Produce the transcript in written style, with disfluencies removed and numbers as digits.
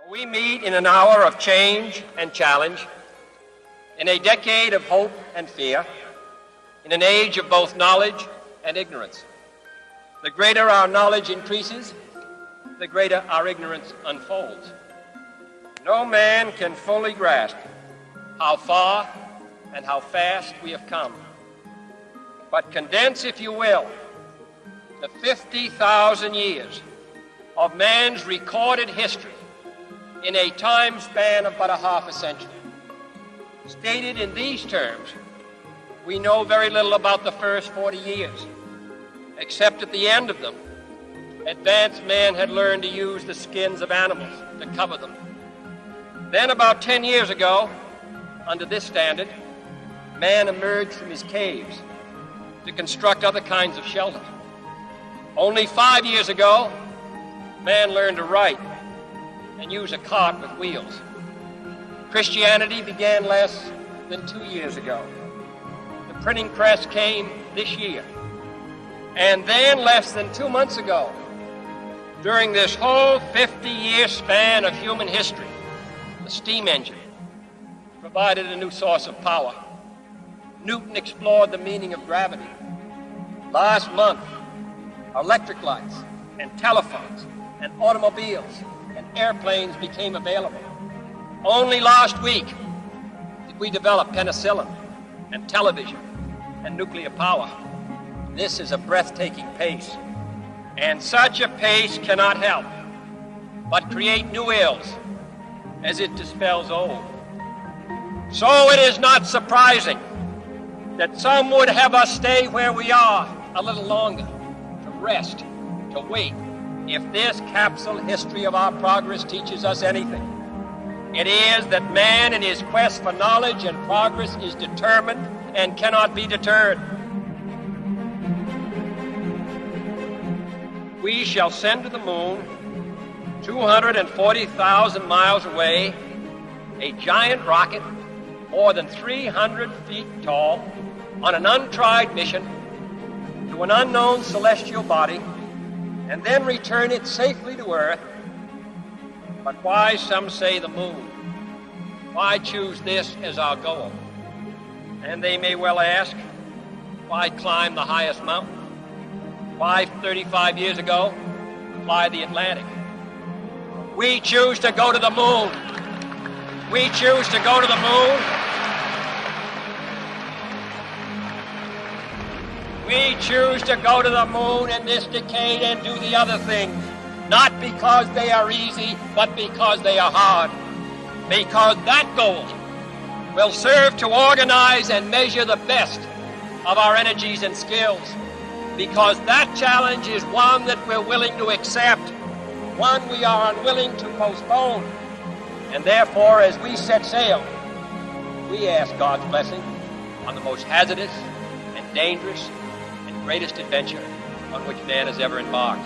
We meet in an hour of change and challenge, in a decade of hope and fear, in an age of both knowledge and ignorance. The greater our knowledge increases, the greater our ignorance unfolds. No man can fully grasp how far and how fast we have come. But condense, if you will, the 50,000 years of man's recorded history in a time span of but a half a century. Stated in these terms, we know very little about the first 40 years, except at the end of them, advanced man had learned to use the skins of animals to cover them. Then about 10 years ago, under this standard, man emerged from his caves to construct other kinds of shelter. Only 5 years ago, man learned to write and use a cart with wheels. Christianity began less than 2 years ago. The printing press came this year. And then less than 2 months ago, during this whole 50-year span of human history, the steam engine provided a new source of power. Newton explored the meaning of gravity. Last month, electric lights and telephones and automobiles and airplanes became available. Only last week did we develop penicillin and television and nuclear power. This is a breathtaking pace, and such a pace cannot help but create new ills as it dispels old. So it is not surprising that some would have us stay where we are a little longer, to rest, to wait. If this capsule history of our progress teaches us anything, it is that man in his quest for knowledge and progress is determined and cannot be deterred. We shall send to the moon, 240,000 miles away, a giant rocket more than 300 feet tall on an untried mission to an unknown celestial body, and then return it safely to Earth. But why, some say, the moon? Why choose this as our goal? And they may well ask, why climb the highest mountain? Why, 35 years ago, fly the Atlantic? We choose to go to the moon. We choose to go to the moon. We choose to go to the moon in this decade and do the other things, not because they are easy, but because they are hard. Because that goal will serve to organize and measure the best of our energies and skills. Because that challenge is one that we're willing to accept, one we are unwilling to postpone. And therefore, as we set sail, we ask God's blessing on the most hazardous and dangerous and greatest adventure on which man has ever embarked.